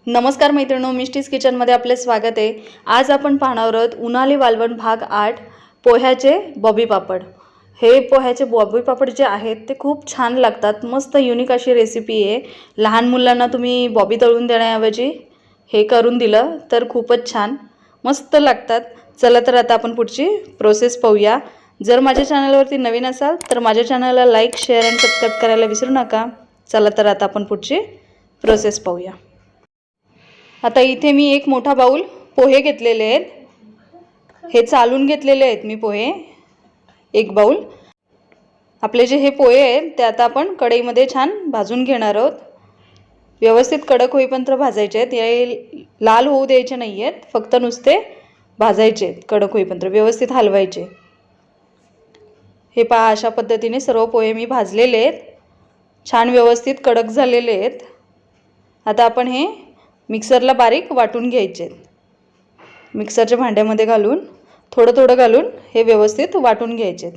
नमस्कार मैत्रिणो, मिस्टीज किचनमध्ये आपले स्वागत आहे। आज आपण पाहणार आहोत उन्हाळी वाळवण भाग 8 पोह्याचे बॉबी पापड। हे पोह्याचे बॉबी पापड जे आहेत ते खूप छान लागतात। मस्त युनिक अशी रेसिपी आहे। लहान मुलांना तुम्ही बॉबी तळून देण्याऐवजी हे करून दिलं तर खूपच छान मस्त लागतात। चला तर आता आपण पुढची प्रोसेस पाहूया। जर माझ्या चॅनलवरती नवीन असाल तर माझ्या चॅनलला लाईक, शेअर आणि सबस्क्राइब करायला विसरू नका। चला तर आता आपण पुढची प्रोसेस पाहूया। आता इथे मी एक मोठा बाउल पोहे घेतलेले आहेत। हे चालून घेतलेले आहेत मी पोहे एक बाउल। आपले जे हे पोहे आहेत ते आता आपण कढईमध्ये छान भाजून घेणार आहोत। व्यवस्थित कडक होईपर्यंत भाजायचे आहेत। हे लाल होऊ द्यायचे नाहीयेत, फक्त नुसते भाजायचे। कडक होईपर्यंत व्यवस्थित हलवायचे। हे पहा, अशा पद्धतीने सर्व पोहे मी भाजलेले आहेत। छान व्यवस्थित कडक झालेले आहेत। आता आपण हे मिक्सरला बारीक वाटून घ्यायचे। मिक्सरच्या भांड्यामध्ये घालून थोडं थोडं घालून हे व्यवस्थित वाटून घ्यायचे।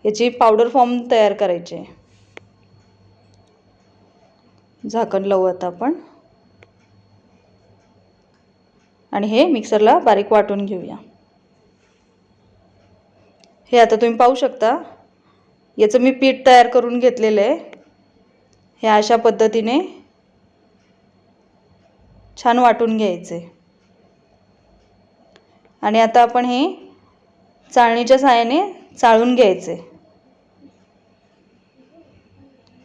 याची पावडर फॉर्म तयार करायचे। झाकण लावू आता आपण आणि हे मिक्सरला बारीक वाटून घेऊया। हे आता तुम्ही पाहू शकता, याचं मी पीठ तयार करून घेतलेलं आहे। हे अशा पद्धतीने छान वाटून घ्यायचे आणि आता आपण हे चाळणीच्या सहाय्याने चाळून घ्यायचे।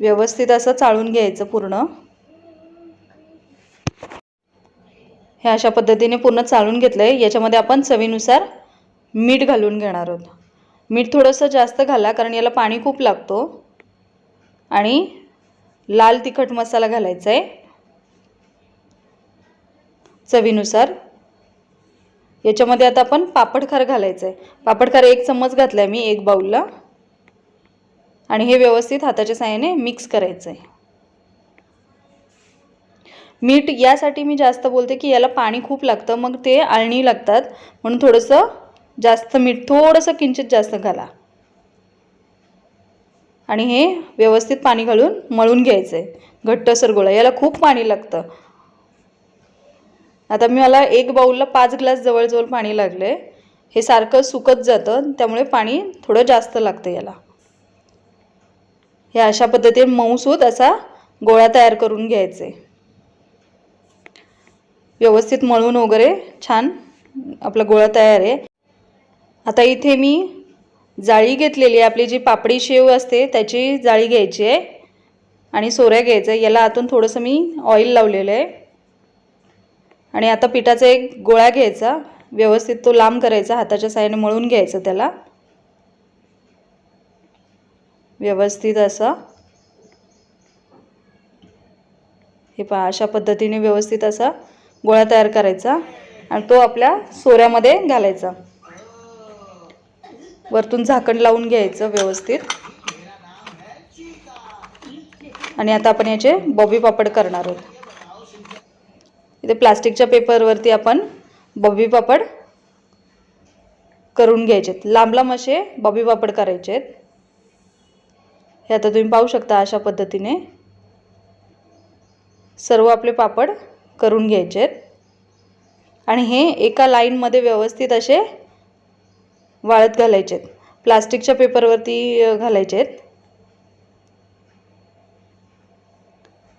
व्यवस्थित असं चाळून घ्यायचं पूर्ण। हे अशा पद्धतीने पूर्ण चाळून घेतलंय। याच्यामध्ये आपण चवीनुसार मीठ घालून घेणार आहोत। मीठ थोडंसं जास्त घाला, कारण याला पाणी खूप लागतो। आणि लाल तिखट मसाला घालायचा आहे चवीनुसार। याच्यामध्ये आता आपण पापडखार घालायचं आहे। पापडखार 1 चम्मच घातलाय मी एक बाउलला आणि हे व्यवस्थित हाताच्या साहाय्याने मिक्स करायचं आहे। मीठ यासाठी मी जास्त बोलते की याला पाणी खूप लागतं, मग ते आळणी लागतात, म्हणून थोडंसं जास्त मीठ, थोडंसं किंचित जास्त घाला आणि हे व्यवस्थित पाणी घालून मळून घ्यायचं आहे घट्टसर गोळा। याला खूप पाणी लागतं। आता मला एक बाउलला 5 ग्लास जवळजवळ पाणी लागले। हे सारखं सुकत जातं, त्यामुळे पाणी थोडं जास्त लागतं याला। हे अशा पद्धतीने मऊसूत असा गोळा तयार करून घ्यायचे। व्यवस्थित मळून वगैरे छान आपला गोळा तयार आहे। आता इथे मी जाळी घेतलेली आहे। आपली जी पापडी शेव असते त्याची जाळी घ्यायची आहे आणि सोऱ्या घ्यायचं। याला आतून थोडंसं मी ऑइल लावलेलं आहे आणि आता पिठाचा एक गोळा घ्यायचा। व्यवस्थित तो लांब करायचा, हाताच्या साहाय्याने मळून घ्यायचं त्याला व्यवस्थित असा। हे पहा, अशा पद्धतीने व्यवस्थित असा गोळा तयार करायचा आणि तो आपल्या सोऱ्यामध्ये घालायचा। वरतून झाकण लावून घ्यायचं व्यवस्थित आणि आता आपण याचे बॉबी पापड करणार आहोत। इथे प्लास्टिकच्या पेपरवरती आपण बॉबी पापड करून घ्यायचे। लांब लांब असे बॉबी पापड करायचे आहेत। हे आता तुम्ही पाहू शकता, अशा पद्धतीने सर्व आपले पापड करून घ्यायचे आहेत आणि हे एका लाईनमध्ये व्यवस्थित असे वाळत घालायचे आहेत। प्लास्टिकच्या पेपरवरती घालायचे आहेत।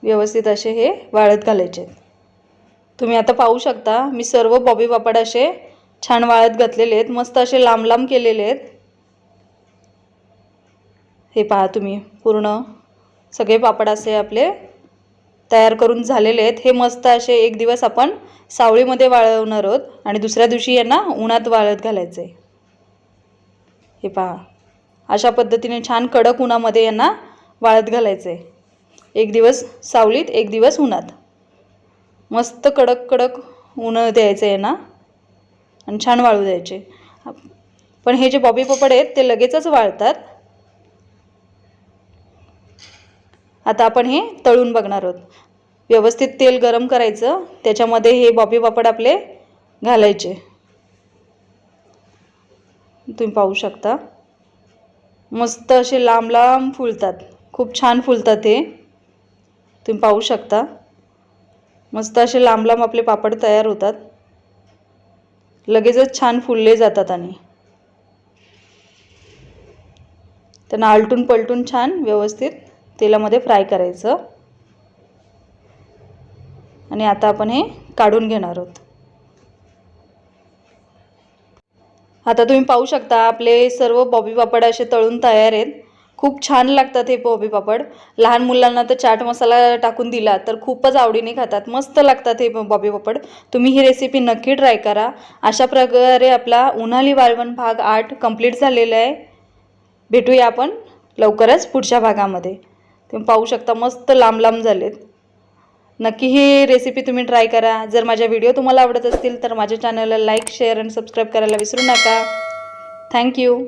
व्यवस्थित असे हे वाळत घालायचे आहेत। तुम्ही आता पाहू शकता, मी सर्व बॉबी पापड असे छान वाळत घातलेले आहेत। मस्त असे लांब लांब केलेले आहेत। हे पहा, तुम्ही पूर्ण सगळे पापड असे आपले तयार करून झालेले आहेत। हे मस्त असे एक दिवस आपण सावळीमध्ये वाळवणार आहोत आणि दुसऱ्या दिवशी यांना उन्हात वाळत घालायचे। हे पहा, अशा पद्धतीने छान कडक उन्हामध्ये यांना वाळत घालायचे। एक दिवस सावलीत, एक दिवस उन्हात। मस्त कडक कडक ऊन द्यायचं यांना आणि छान वाळू द्यायचे। पण हे जे बॉबी पापड आहेत ते लगेचच वाळतात। आता आपण हे तळून बघणार आहोत। व्यवस्थित तेल गरम करायचं, त्याच्यामध्ये हे बॉबी पापड आपले घालायचे। तुम्ही पाहू शकता, मस्त असे लांब लांब फुलतात, खूप छान फुलतात हे, तुम्ही पाहू शकता। मस्त असे लांब लांब आपले पापड तयार होतात, लगेचच छान फुलले जातात आणि त्यांना आलटून पलटून छान व्यवस्थित तेलामध्ये फ्राय करायचं। आणि आता आपण हे काढून घेणार आहोत। आता तुम्ही पाहू शकता आपले सर्व बॉबी पापड असे तळून तयार आहेत। खूप छान लागतात हे बॉबी पापड। लहान मुलांना तर चाट मसाला टाकून दिला तर खूपच आवडीने खातात, मस्त लागतात हे बॉबी पापड। तुम्ही ही रेसिपी नक्की ट्राय करा। अशा प्रकारे आपला उन्हाळी वाळवण भाग 8 कंप्लीट झालेला आहे। भेटूया आपण लवकरच पुढच्या भागामध्ये। तुम्ही पाहू शकता मस्त लांब लांब झालेत। नक्की ही रेसिपी तुम्ही ट्राय करा। जर माझे व्हिडिओ तुम्हाला आवडत असतील तर माझ्या चॅनलला लाईक, शेअर आणि सबस्क्राइब करायला विसरू नका। Thank you.